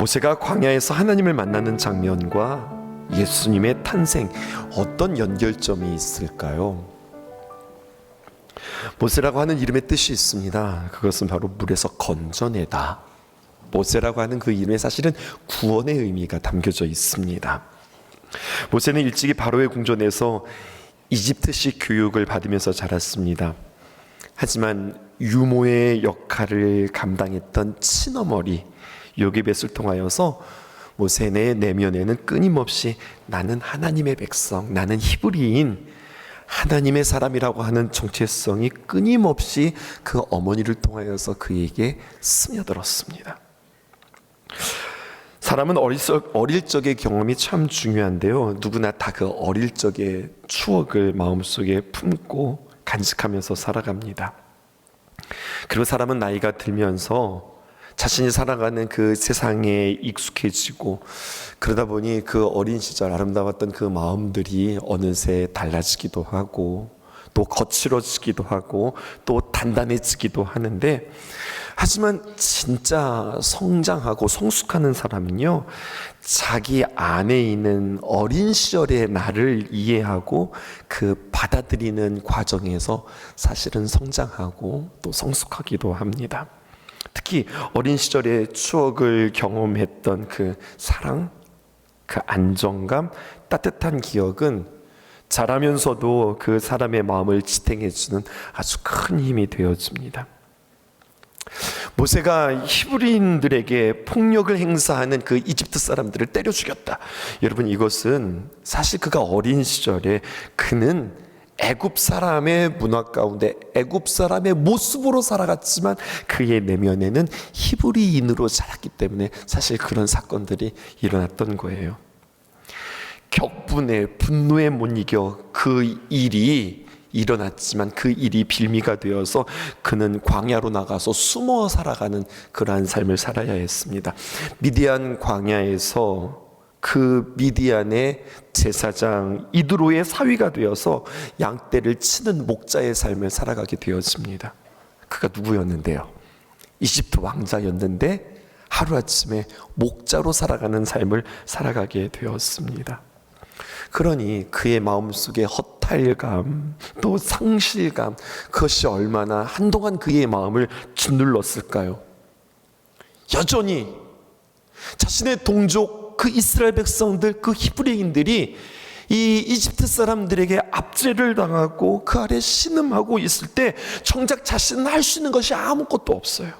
모세가 광야에서 하나님을 만나는 장면과 예수님의 탄생, 어떤 연결점이 있을까요? 모세라고 하는 이름의 뜻이 있습니다. 그것은 바로 물에서 건져내다. 모세라고 하는 그 이름에 사실은 구원의 의미가 담겨져 있습니다. 모세는 일찍이 바로의 궁전에서 이집트식 교육을 받으면서 자랐습니다. 하지만 유모의 역할을 감당했던 친어머니 요게벳을 통하여서 모세의 내면에는 끊임없이 나는 하나님의 백성, 나는 히브리인, 하나님의 사람이라고 하는 정체성이 끊임없이 그 어머니를 통하여서 그에게 스며들었습니다. 사람은 어릴 적의 경험이 참 중요한데요. 누구나 다 그 어릴 적의 추억을 마음속에 품고 간직하면서 살아갑니다. 그리고 사람은 나이가 들면서 자신이 살아가는 그 세상에 익숙해지고, 그러다 보니 그 어린 시절 아름다웠던 그 마음들이 어느새 달라지기도 하고 또 거칠어지기도 하고 또 단단해지기도 하는데, 하지만 진짜 성장하고 성숙하는 사람은요, 자기 안에 있는 어린 시절의 나를 이해하고 그 받아들이는 과정에서 사실은 성장하고 또 성숙하기도 합니다. 특히 어린 시절의 추억을 경험했던 그 사랑, 그 안정감, 따뜻한 기억은 자라면서도 그 사람의 마음을 지탱해주는 아주 큰 힘이 되어줍니다. 모세가 히브리인들에게 폭력을 행사하는 그 이집트 사람들을 때려 죽였다. 여러분, 이것은 사실 그가 어린 시절에 그는 애굽 사람의 문화 가운데 애굽 사람의 모습으로 살아갔지만 그의 내면에는 히브리인으로 자랐기 때문에 사실 그런 사건들이 일어났던 거예요. 격분에 분노에 못 이겨 그 일이 일어났지만 그 일이 빌미가 되어서 그는 광야로 나가서 숨어 살아가는 그러한 삶을 살아야 했습니다. 미디안 광야에서 그 미디안의 제사장 이드로의 사위가 되어서 양떼를 치는 목자의 삶을 살아가게 되었습니다. 그가 누구였는데요? 이집트 왕자였는데 하루아침에 목자로 살아가는 삶을 살아가게 되었습니다. 그러니 그의 마음속에 허탈감, 또 상실감, 그것이 얼마나 한동안 그의 마음을 짓눌렀을까요? 여전히 자신의 동족 그 이스라엘 백성들, 그 히브리인들이 이 이집트 사람들에게 압제를 당하고 그 아래 신음하고 있을 때 정작 자신은 할 수 있는 것이 아무것도 없어요.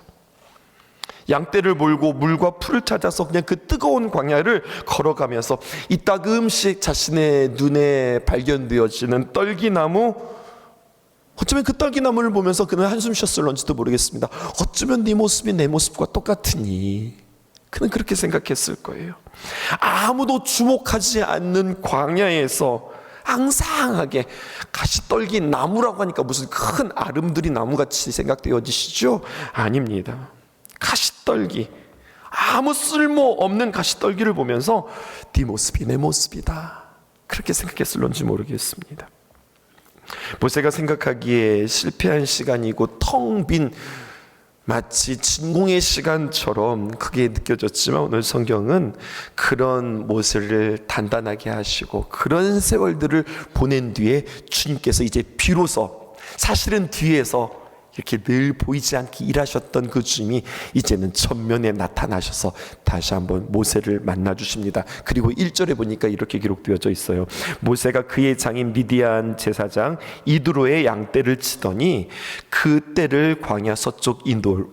양떼를 몰고 물과 풀을 찾아서 그냥 그 뜨거운 광야를 걸어가면서 이따금씩 자신의 눈에 발견되어지는 떨기나무, 어쩌면 그 떨기나무를 보면서 그는 한숨 쉬었을런지도 모르겠습니다. 어쩌면 네 모습이 내 모습과 똑같으니, 그는 그렇게 생각했을 거예요. 아무도 주목하지 않는 광야에서 앙상하게 가시떨기 나무라고 하니까 무슨 큰 아름드리 나무같이 생각되어지시죠? 아닙니다. 가시떨기, 아무 쓸모없는 가시떨기를 보면서 네 모습이 내 모습이다, 그렇게 생각했을런지 모르겠습니다. 모세가 생각하기에 실패한 시간이고 텅 빈 마치 진공의 시간처럼 그게 느껴졌지만, 오늘 성경은 그런 모세를 단단하게 하시고 그런 세월들을 보낸 뒤에 주님께서 이제 비로소, 사실은 뒤에서 이렇게 늘 보이지 않게 일하셨던 그 주님이 이제는 전면에 나타나셔서 다시 한번 모세를 만나 주십니다. 그리고 1절에 보니까 이렇게 기록되어져 있어요. 모세가 그의 장인 미디안 제사장 이드로의 양떼를 치더니 그 떼를 광야 서쪽으로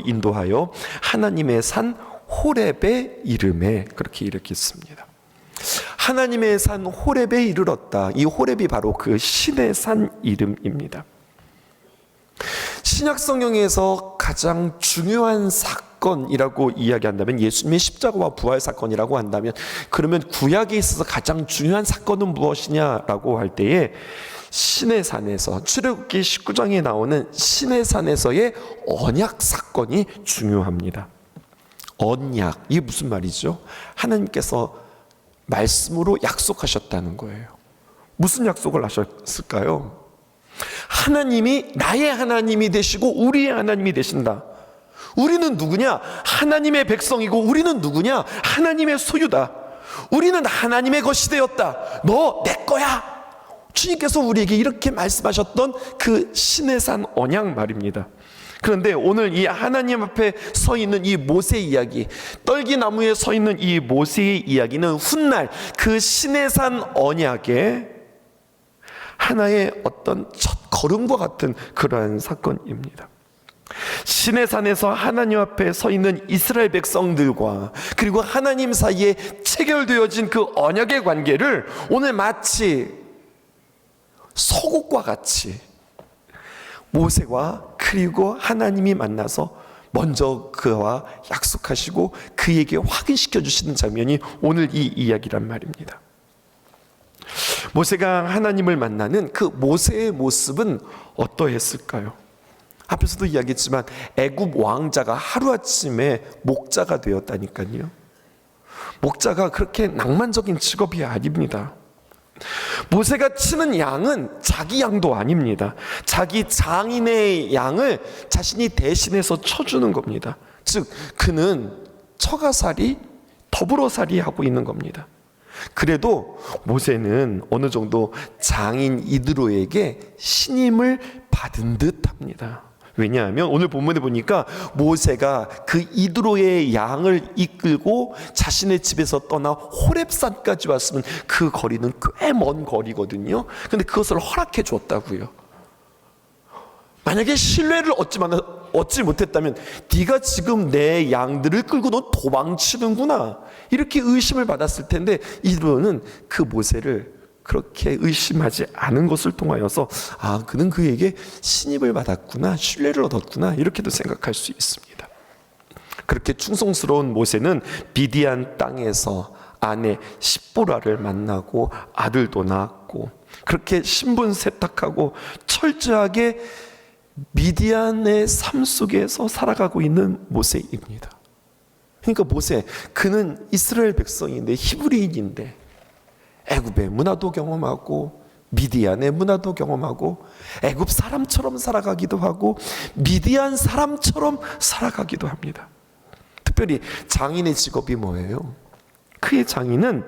인도하여 하나님의 산 호렙에 이르매, 그렇게 일으켰습니다. 하나님의 산 호렙에 이르렀다. 이 호렙이 바로 그 신의 산 이름입니다. 신약 성경에서 가장 중요한 사건이라고 이야기한다면, 예수님의 십자가와 부활 사건이라고 한다면, 그러면 구약에 있어서 가장 중요한 사건은 무엇이냐라고 할 때에 신의 산에서, 출애굽기 19장에 나오는 신의 산에서의 언약 사건이 중요합니다. 언약, 이게 무슨 말이죠? 하나님께서 말씀으로 약속하셨다는 거예요. 무슨 약속을 하셨을까요? 하나님이 나의 하나님이 되시고 우리의 하나님이 되신다. 우리는 누구냐? 하나님의 백성이고 우리는 누구냐? 하나님의 소유다. 우리는 하나님의 것이 되었다. 너 내 거야. 주님께서 우리에게 이렇게 말씀하셨던 그 시내산 언약 말입니다. 그런데 오늘 이 하나님 앞에 서 있는 이 모세 이야기, 떨기나무에 서 있는 이 모세의 이야기는 훗날 그 시내산 언약의 하나의 어떤 첫 걸음과 같은 그러한 사건입니다. 시내산에서 하나님 앞에 서 있는 이스라엘 백성들과 그리고 하나님 사이에 체결되어진 그 언약의 관계를 오늘 마치 속옷과 같이 모세와 그리고 하나님이 만나서 먼저 그와 약속하시고 그에게 확인시켜 주시는 장면이 오늘 이 이야기란 말입니다. 모세가 하나님을 만나는 그 모세의 모습은 어떠했을까요? 앞에서도 이야기했지만 애굽 왕자가 하루아침에 목자가 되었다니까요. 목자가 그렇게 낭만적인 직업이 아닙니다. 모세가 치는 양은 자기 양도 아닙니다. 자기 장인의 양을 자신이 대신해서 쳐주는 겁니다. 즉 그는 처가살이 더불어살이 하고 있는 겁니다. 그래도 모세는 어느 정도 장인 이드로에게 신임을 받은 듯 합니다. 왜냐하면 오늘 본문에 보니까 모세가 그 이드로의 양을 이끌고 자신의 집에서 떠나 호렙산까지 왔으면 그 거리는 꽤 먼 거리거든요. 근데 그것을 허락해 줬다고요. 만약에 신뢰를 얻지 못했다면 네가 지금 내 양들을 끌고 넌 도망치는구나 이렇게 의심을 받았을 텐데 이드로는 그 모세를 그렇게 의심하지 않은 것을 통하여서 그는 그에게 신임을 받았구나, 신뢰를 얻었구나 이렇게도 생각할 수 있습니다. 그렇게 충성스러운 모세는 미디안 땅에서 아내 십보라를 만나고 아들도 낳았고 그렇게 신분 세탁하고 철저하게 미디안의 삶 속에서 살아가고 있는 모세입니다. 그러니까 모세, 그는 이스라엘 백성인데 히브리인인데 애굽의 문화도 경험하고 미디안의 문화도 경험하고 애굽 사람처럼 살아가기도 하고 미디안 사람처럼 살아가기도 합니다. 특별히 장인의 직업이 뭐예요? 그의 장인은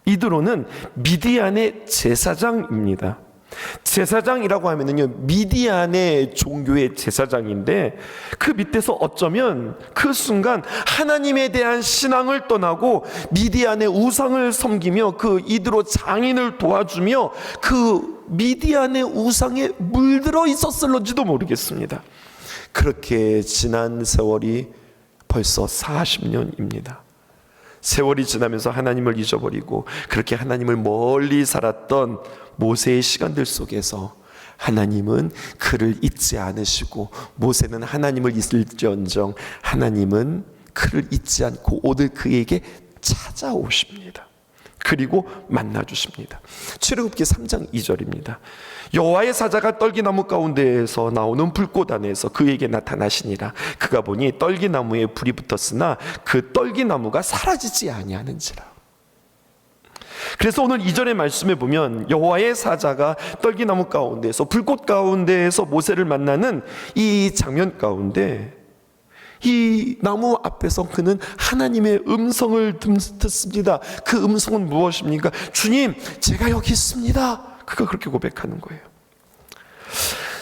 이드로는 미디안의 제사장입니다. 제사장이라고 하면은요, 미디안의 종교의 제사장인데 그 밑에서 어쩌면 그 순간 하나님에 대한 신앙을 떠나고 미디안의 우상을 섬기며 그 이드로 장인을 도와주며 그 미디안의 우상에 물들어 있었을런지도 모르겠습니다. 그렇게 지난 세월이 벌써 40년입니다. 세월이 지나면서 하나님을 잊어버리고 그렇게 하나님을 멀리 살았던 모세의 시간들 속에서 하나님은 그를 잊지 않으시고 모세는 하나님을 잊을지언정 하나님은 그를 잊지 않고 오늘 그에게 찾아오십니다. 그리고 만나주십니다. 출애굽기 3장 2절입니다. 여호와의 사자가 떨기나무 가운데에서 나오는 불꽃 안에서 그에게 나타나시니라. 그가 보니 떨기나무에 불이 붙었으나 그 떨기나무가 사라지지 아니하는지라. 그래서 오늘 2절의 말씀에 보면 여호와의 사자가 떨기나무 가운데에서 불꽃 가운데에서 모세를 만나는 이 장면 가운데 이 나무 앞에서 그는 하나님의 음성을 듣습니다. 그 음성은 무엇입니까? 주님, 제가 여기 있습니다. 그가 그렇게 고백하는 거예요.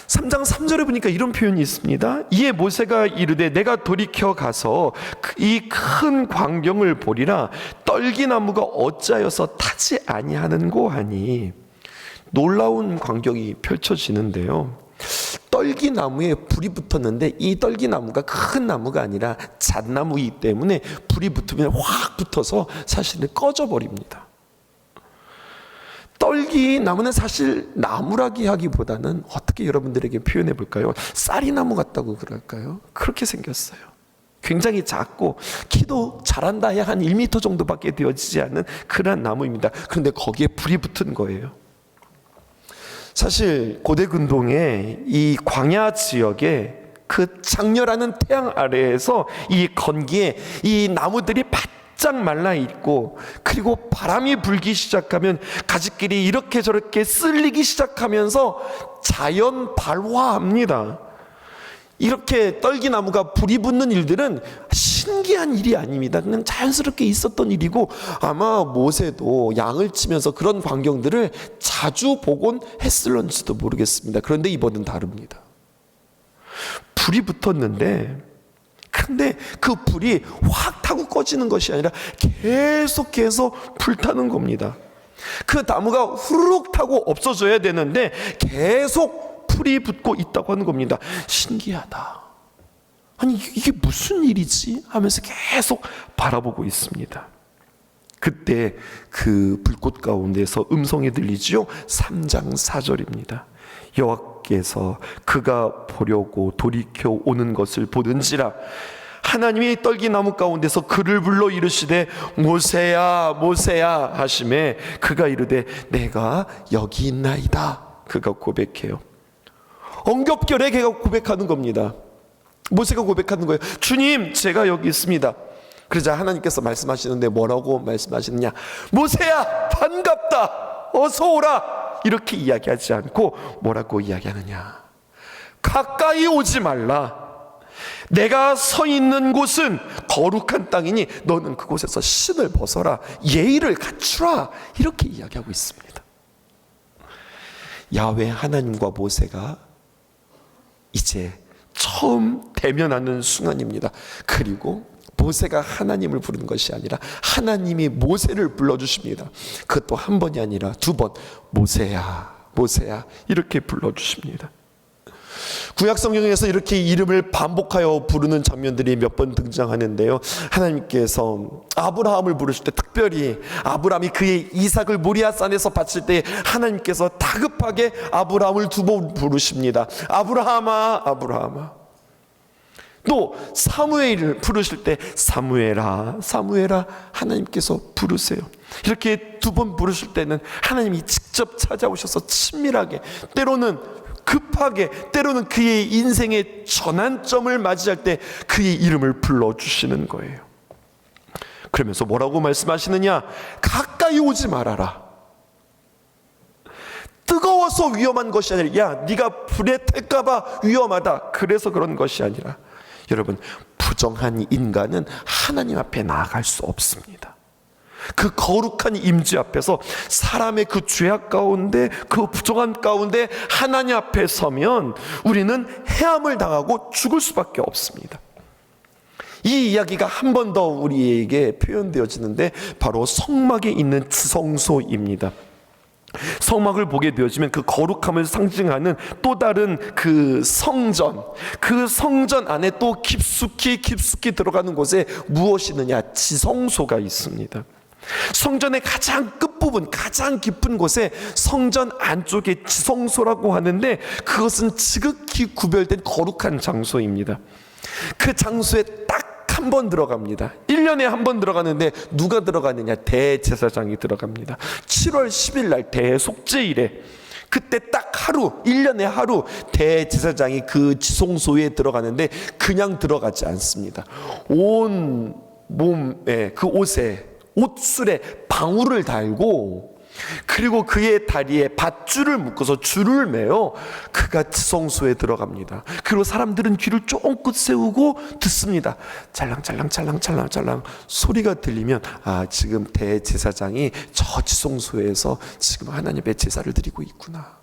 3장 3절에 보니까 이런 표현이 있습니다. 이에 모세가 이르되 내가 돌이켜 가서 이 큰 광경을 보리라. 떨기나무가 어찌하여서 타지 아니하는고 하니. 놀라운 광경이 펼쳐지는데요. 떨기나무에 불이 붙었는데 이 떨기나무가 큰 나무가 아니라 잣나무이기 때문에 불이 붙으면 확 붙어서 사실은 꺼져버립니다. 떨기나무는 사실 나무라기 하기보다는 어떻게 여러분들에게 표현해 볼까요? 쌀이나무 같다고 그럴까요? 그렇게 생겼어요. 굉장히 작고 키도 자란다 해야 한 1m 정도밖에 되어지지 않는 그런 나무입니다. 그런데 거기에 불이 붙은 거예요. 사실 고대 근동의 이 광야 지역에 그 장렬하는 태양 아래에서 이 건기에 이 나무들이 바짝 말라 있고 그리고 바람이 불기 시작하면 가지끼리 이렇게 저렇게 쓸리기 시작하면서 자연 발화합니다. 이렇게 떨기나무가 불이 붙는 일들은 신기한 일이 아닙니다. 그냥 자연스럽게 있었던 일이고, 아마 모세도 양을 치면서 그런 광경들을 자주 보곤 했을런지도 모르겠습니다. 그런데 이번은 다릅니다. 불이 붙었는데, 근데 그 불이 확 타고 꺼지는 것이 아니라 계속해서 불타는 겁니다. 그 나무가 후루룩 타고 없어져야 되는데 계속 불이 붙고 있다고 하는 겁니다. 신기하다. 아니 이게 무슨 일이지? 하면서 계속 바라보고 있습니다. 그때 그 불꽃 가운데서 음성이 들리지요. 3장 4절입니다. 여호와께서 그가 보려고 돌이켜 오는 것을 보는지라 하나님이 떨기나무 가운데서 그를 불러 이르시되 모세야 모세야 하시매 그가 이르되 내가 여기 있나이다. 그가 고백해요. 엉겹결에 걔가 고백하는 겁니다. 모세가 고백하는 거예요. 주님 제가 여기 있습니다. 그러자 하나님께서 말씀하시는데 뭐라고 말씀하시느냐? 모세야 반갑다 어서 오라 이렇게 이야기하지 않고 뭐라고 이야기하느냐? 가까이 오지 말라. 내가 서 있는 곳은 거룩한 땅이니 너는 그곳에서 신을 벗어라. 예의를 갖추라. 이렇게 이야기하고 있습니다. 야훼 하나님과 모세가 이제 처음 대면하는 순간입니다. 그리고 모세가 하나님을 부르는 것이 아니라 하나님이 모세를 불러주십니다. 그것도 한 번이 아니라 두 번. 모세야 모세야 이렇게 불러주십니다. 구약 성경에서 이렇게 이름을 반복하여 부르는 장면들이 몇 번 등장하는데요. 하나님께서 아브라함을 부르실 때 특별히 아브라함이 그의 이삭을 모리아산에서 바칠 때 하나님께서 다급하게 아브라함을 두 번 부르십니다. 아브라함아 아브라함아. 또 사무엘을 부르실 때 사무엘아 사무엘아 하나님께서 부르세요. 이렇게 두 번 부르실 때는 하나님이 직접 찾아오셔서 친밀하게 때로는 급하게 때로는 그의 인생의 전환점을 맞이할 때 그의 이름을 불러주시는 거예요. 그러면서 뭐라고 말씀하시느냐? 가까이 오지 말아라. 뜨거워서 위험한 것이 아니라 야 네가 불에 탈까봐 위험하다 그래서 그런 것이 아니라 여러분 부정한 인간은 하나님 앞에 나아갈 수 없습니다. 그 거룩한 임재 앞에서 사람의 그 죄악 가운데 그 부정한 가운데 하나님 앞에 서면 우리는 해함을 당하고 죽을 수밖에 없습니다. 이 이야기가 한 번 더 우리에게 표현되어지는데 바로 성막에 있는 지성소입니다. 성막을 보게 되어지면 그 거룩함을 상징하는 또 다른 그 성전 안에 또 깊숙이 들어가는 곳에 무엇이 있느냐? 지성소가 있습니다. 성전의 가장 끝부분 가장 깊은 곳에 성전 안쪽에 지성소라고 하는데 그것은 지극히 구별된 거룩한 장소입니다. 그 장소에 딱 한 번 들어갑니다. 1년에 한 번 들어가는데 누가 들어가느냐? 대제사장이 들어갑니다. 7월 10일 날 대속죄일에 그때 딱 하루 1년에 하루 대제사장이 그 지성소에 들어가는데 그냥 들어가지 않습니다. 온 몸에 그 옷술에 방울을 달고 그리고 그의 다리에 밧줄을 묶어서 줄을 매어 그가 지성소에 들어갑니다. 그리고 사람들은 귀를 쫑긋 세우고 듣습니다. 찰랑찰랑 소리가 들리면 아 지금 대제사장이 저 지성소에서 지금 하나님의 제사를 드리고 있구나.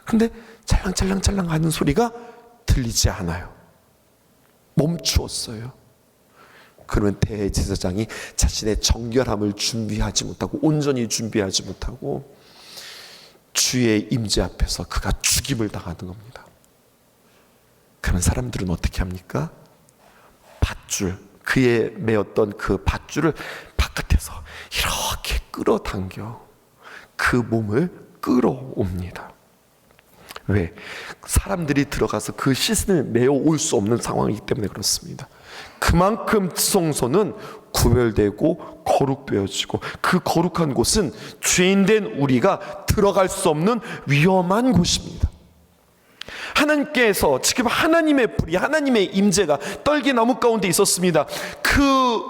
근데 찰랑찰랑 하는 소리가 들리지 않아요. 멈추었어요. 그러면 대제사장이 자신의 정결함을 준비하지 못하고 온전히 준비하지 못하고 주의 임재 앞에서 그가 죽임을 당하는 겁니다. 그러면 사람들은 어떻게 합니까? 밧줄, 그의 메었던 그 밧줄을 바깥에서 이렇게 끌어당겨 그 몸을 끌어옵니다. 왜? 사람들이 들어가서 그 시신을 메어 올 수 없는 상황이기 때문에 그렇습니다. 그만큼 지성소는 구별되고 거룩되어지고 그 거룩한 곳은 죄인된 우리가 들어갈 수 없는 위험한 곳입니다. 하나님께서 지금 하나님의 불이, 하나님의 임재가 떨기나무 가운데 있었습니다. 그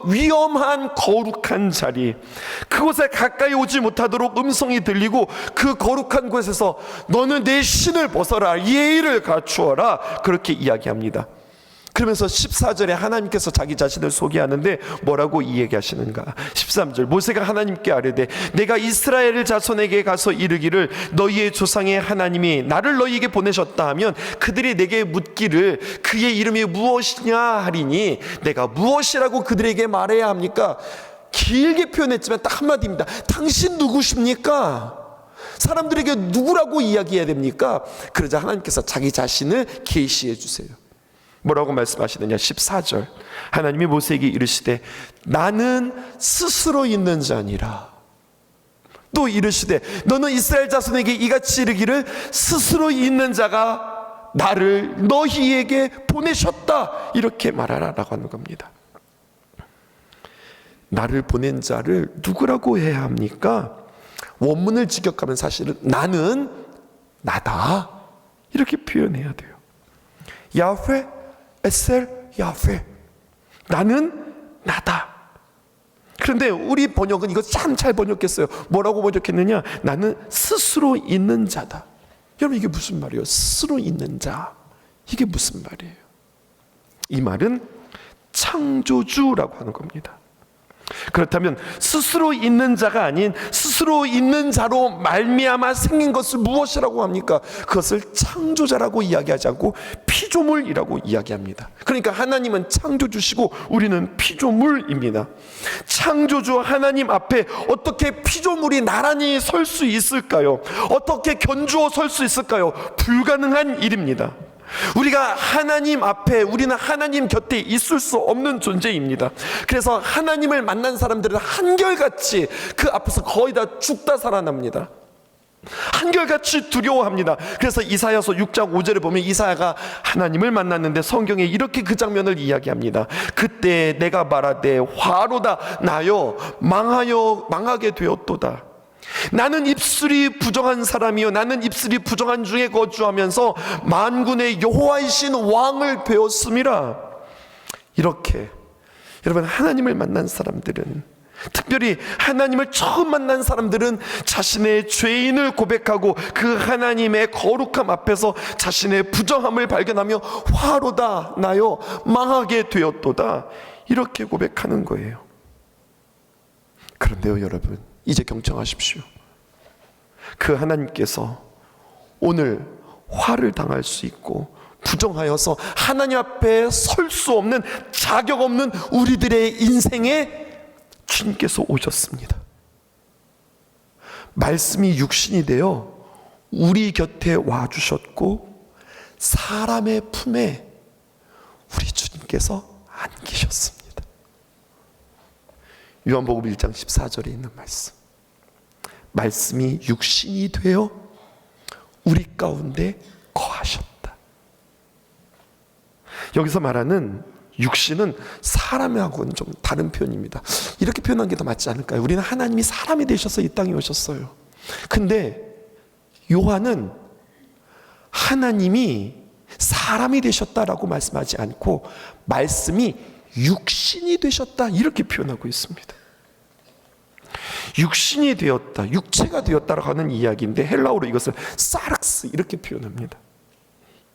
위험한 거룩한 자리, 그곳에 가까이 오지 못하도록 음성이 들리고 그 거룩한 곳에서 너는 내 신을 벗어라, 예의를 갖추어라, 그렇게 이야기합니다. 그러면서 14절에 하나님께서 자기 자신을 소개하는데 뭐라고 이야기하시는가? 13절, 모세가 하나님께 아뢰되 내가 이스라엘 자손에게 가서 이르기를 너희의 조상의 하나님이 나를 너희에게 보내셨다 하면 그들이 내게 묻기를 그의 이름이 무엇이냐 하리니 내가 무엇이라고 그들에게 말해야 합니까? 길게 표현했지만 딱 한마디입니다. 당신 누구십니까? 사람들에게 누구라고 이야기해야 됩니까? 그러자 하나님께서 자기 자신을 계시해 주세요. 뭐라고 말씀하시느냐? 14절, 하나님이 모세에게 이르시되 나는 스스로 있는 자니라. 또 이르시되 너는 이스라엘 자손에게 이같이 이르기를 스스로 있는 자가 나를 너희에게 보내셨다, 이렇게 말하라라고 하는 겁니다. 나를 보낸 자를 누구라고 해야 합니까? 원문을 직역하면 사실은 나는 나다, 이렇게 표현해야 돼요. 야훼 에셀 야훼, 나는 나다. 그런데 우리 번역은 이거 참 잘 번역했어요. 뭐라고 번역했느냐? 나는 스스로 있는 자다. 여러분, 이게 무슨 말이에요? 스스로 있는 자, 이게 무슨 말이에요? 이 말은 창조주라고 하는 겁니다. 그렇다면 스스로 있는 자가 아닌 스스로 있는 자로 말미암아 생긴 것을 무엇이라고 합니까? 그것을 창조자라고 이야기하지 않고 피조물이라고 이야기합니다. 그러니까 하나님은 창조주시고 우리는 피조물입니다. 창조주 하나님 앞에 어떻게 피조물이 나란히 설 수 있을까요? 어떻게 견주어 설 수 있을까요? 불가능한 일입니다. 우리가 하나님 앞에, 우리는 하나님 곁에 있을 수 없는 존재입니다. 그래서 하나님을 만난 사람들은 한결같이 그 앞에서 거의 다 죽다 살아납니다. 한결같이 두려워합니다. 그래서 이사야서 6장 5절에 보면 이사야가 하나님을 만났는데 성경에 이렇게 그 장면을 이야기합니다. 그때 내가 말하되 화로다 나여 망하게 되었도다. 나는 입술이 부정한 사람이요 나는 입술이 부정한 중에 거주하면서 만군의 여호와이신 왕을 배웠음이라. 이렇게 여러분, 하나님을 만난 사람들은, 특별히 하나님을 처음 만난 사람들은 자신의 죄인을 고백하고 그 하나님의 거룩함 앞에서 자신의 부정함을 발견하며 화로다 나여 망하게 되었도다, 이렇게 고백하는 거예요. 그런데요 여러분, 이제 경청하십시오. 그 하나님께서 오늘 화를 당할 수 있고 부정하여서 하나님 앞에 설 수 없는, 자격 없는 우리들의 인생에 주님께서 오셨습니다. 말씀이 육신이 되어 우리 곁에 와주셨고 사람의 품에 우리 주님께서 안기셨습니다. 요한복음 1장 14절에 있는 말씀, 말씀이 육신이 되어 우리 가운데 거하셨다. 여기서 말하는 육신은 사람하고는 좀 다른 표현입니다. 이렇게 표현한 게 더 맞지 않을까요? 우리는 하나님이 사람이 되셔서 이 땅에 오셨어요. 근데 요한은 하나님이 사람이 되셨다라고 말씀하지 않고 말씀이 육신이 되셨다, 이렇게 표현하고 있습니다. 육신이 되었다, 육체가 되었다라고 하는 이야기인데 헬라어로 이것을 사르스 이렇게 표현합니다.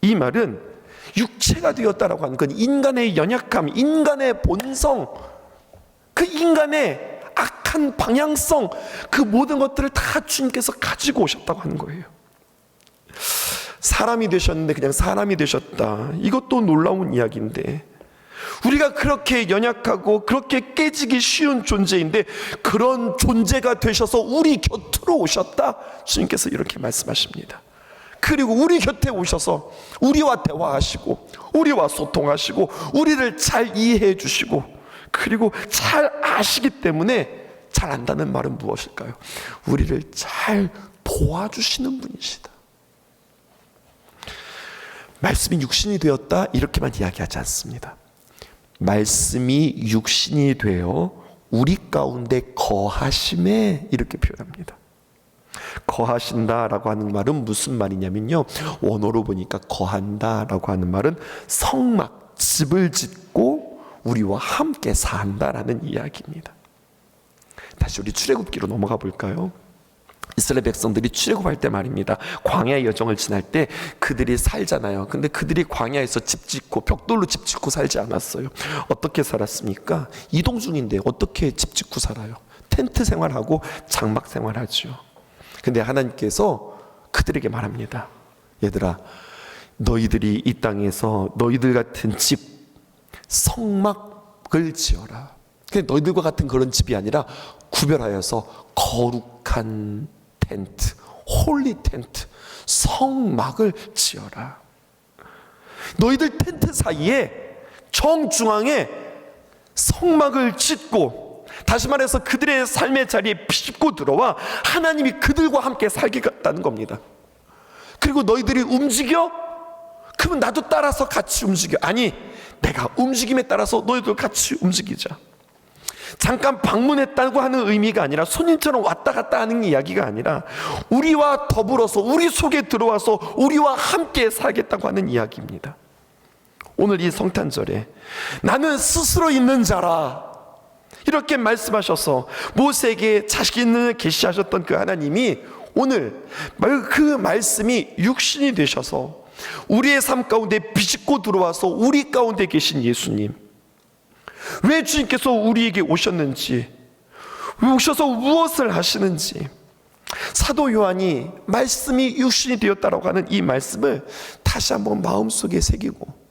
이 말은 육체가 되었다라고 하는 건 인간의 연약함, 인간의 본성, 그 인간의 악한 방향성, 그 모든 것들을 다 주님께서 가지고 오셨다고 하는 거예요. 사람이 되셨는데 그냥 사람이 되셨다, 이것도 놀라운 이야기인데, 우리가 그렇게 연약하고 그렇게 깨지기 쉬운 존재인데 그런 존재가 되셔서 우리 곁으로 오셨다, 주님께서 이렇게 말씀하십니다. 그리고 우리 곁에 오셔서 우리와 대화하시고 우리와 소통하시고 우리를 잘 이해해 주시고, 그리고 잘 아시기 때문에, 잘 안다는 말은 무엇일까요? 우리를 잘 도와주시는 분이시다. 말씀이 육신이 되었다, 이렇게만 이야기하지 않습니다. 말씀이 육신이 되어 우리 가운데 거하심에, 이렇게 표현합니다. 거하신다라고 하는 말은 무슨 말이냐면요, 원어로 보니까 거한다라고 하는 말은 성막, 집을 짓고 우리와 함께 산다라는 이야기입니다. 다시 우리 출애굽기로 넘어가 볼까요? 이스라엘 백성들이 출애굽할 때 말입니다, 광야의 여정을 지날 때 그들이 살잖아요. 근데 그들이 광야에서 집 짓고 벽돌로 집 짓고 살지 않았어요. 어떻게 살았습니까? 이동 중인데 어떻게 집 짓고 살아요? 텐트 생활하고 장막 생활하죠. 근데 하나님께서 그들에게 말합니다. 얘들아, 너희들이 이 땅에서 너희들 같은 집, 성막을 지어라. 근데 너희들과 같은 그런 집이 아니라 구별하여서 거룩한 텐트, 홀리 텐트, 성막을 지어라. 너희들 텐트 사이에 정중앙에 성막을 짓고, 다시 말해서 그들의 삶의 자리에 비집고 들어와 하나님이 그들과 함께 살겠다는 겁니다. 그리고 너희들이 움직여? 그러면 나도 따라서 같이 움직여. 아니, 내가 움직임에 따라서 너희들 같이 움직이자. 잠깐 방문했다고 하는 의미가 아니라, 손님처럼 왔다 갔다 하는 이야기가 아니라, 우리와 더불어서 우리 속에 들어와서 우리와 함께 살겠다고 하는 이야기입니다. 오늘 이 성탄절에 나는 스스로 있는 자라 이렇게 말씀하셔서 모세에게 자신을 계시하셨던 그 하나님이 오늘 그 말씀이 육신이 되셔서 우리의 삶 가운데 비집고 들어와서 우리 가운데 계신 예수님, 왜 주님께서 우리에게 오셨는지, 왜 오셔서 무엇을 하시는지, 사도 요한이 말씀이 육신이 되었다라고 하는 이 말씀을 다시 한번 마음속에 새기고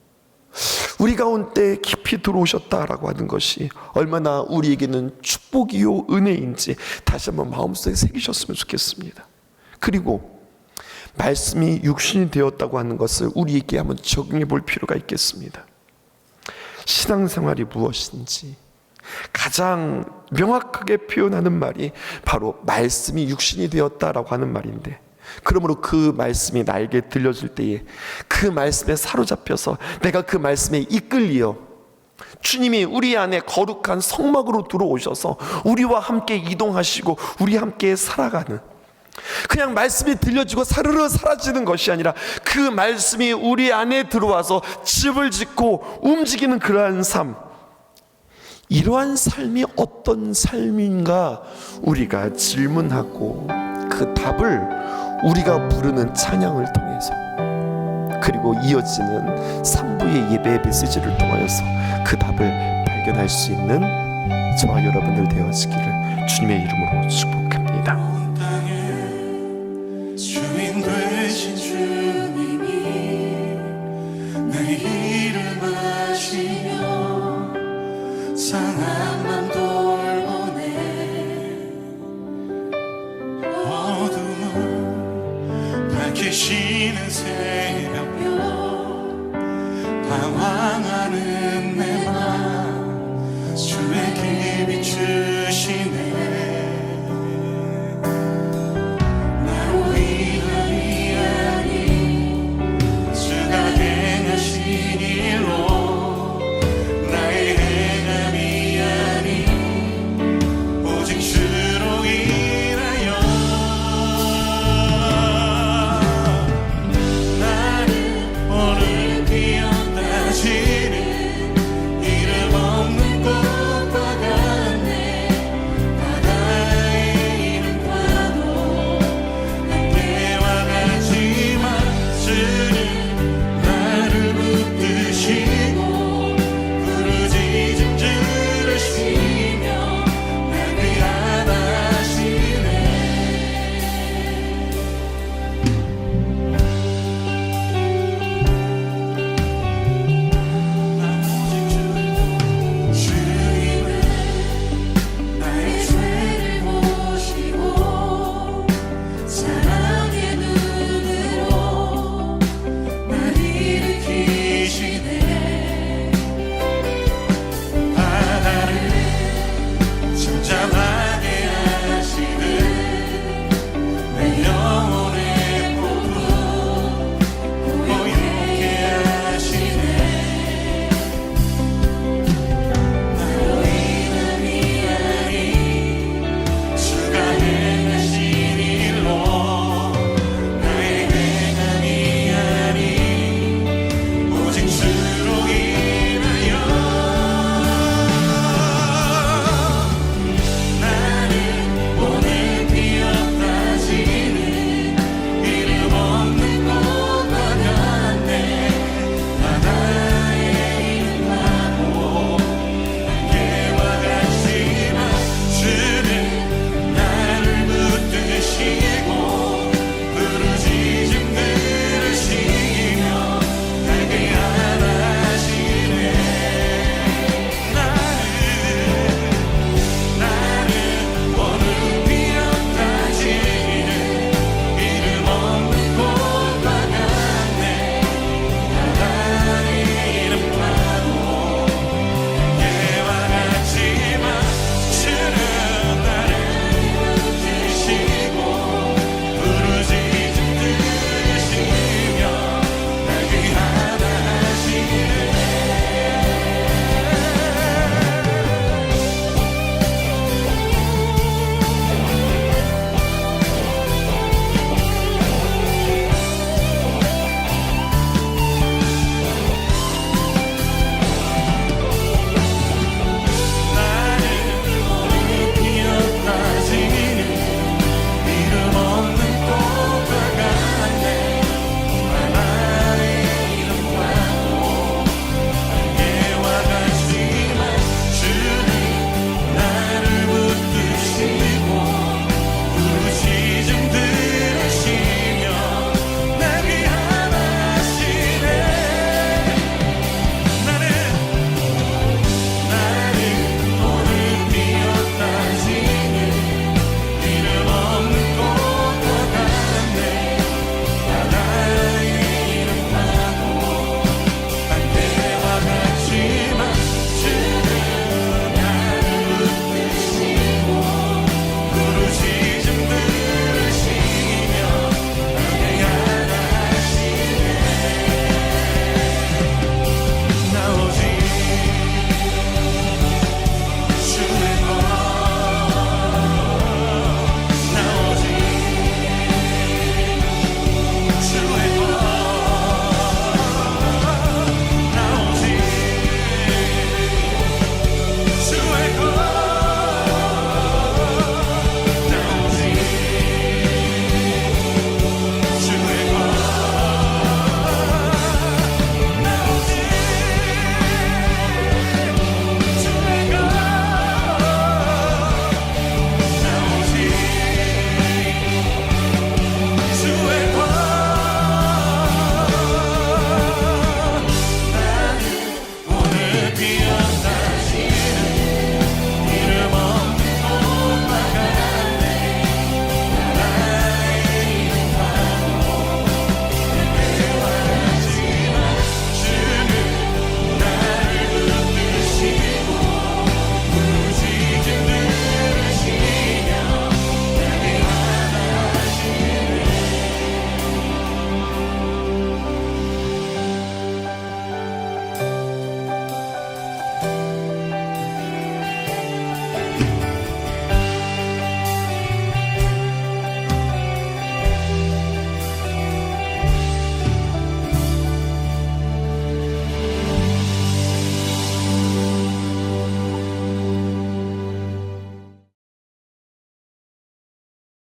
우리 가운데 깊이 들어오셨다라고 하는 것이 얼마나 우리에게는 축복이요 은혜인지 다시 한번 마음속에 새기셨으면 좋겠습니다. 그리고 말씀이 육신이 되었다고 하는 것을 우리에게 한번 적용해 볼 필요가 있겠습니다. 신앙생활이 무엇인지 가장 명확하게 표현하는 말이 바로 말씀이 육신이 되었다라고 하는 말인데, 그러므로 그 말씀이 나에게 들려질 때에 그 말씀에 사로잡혀서 내가 그 말씀에 이끌리어 주님이 우리 안에 거룩한 성막으로 들어오셔서 우리와 함께 이동하시고 우리 함께 살아가는, 그냥 말씀이 들려지고 사르르 사라지는 것이 아니라 그 말씀이 우리 안에 들어와서 집을 짓고 움직이는 그러한 삶, 이러한 삶이 어떤 삶인가 우리가 질문하고 그 답을 우리가 부르는 찬양을 통해서, 그리고 이어지는 3부의 예배의 메시지를 통하여서 그 답을 발견할 수 있는 저와 여러분들 되어지기를 주님의 이름으로 축복합니다.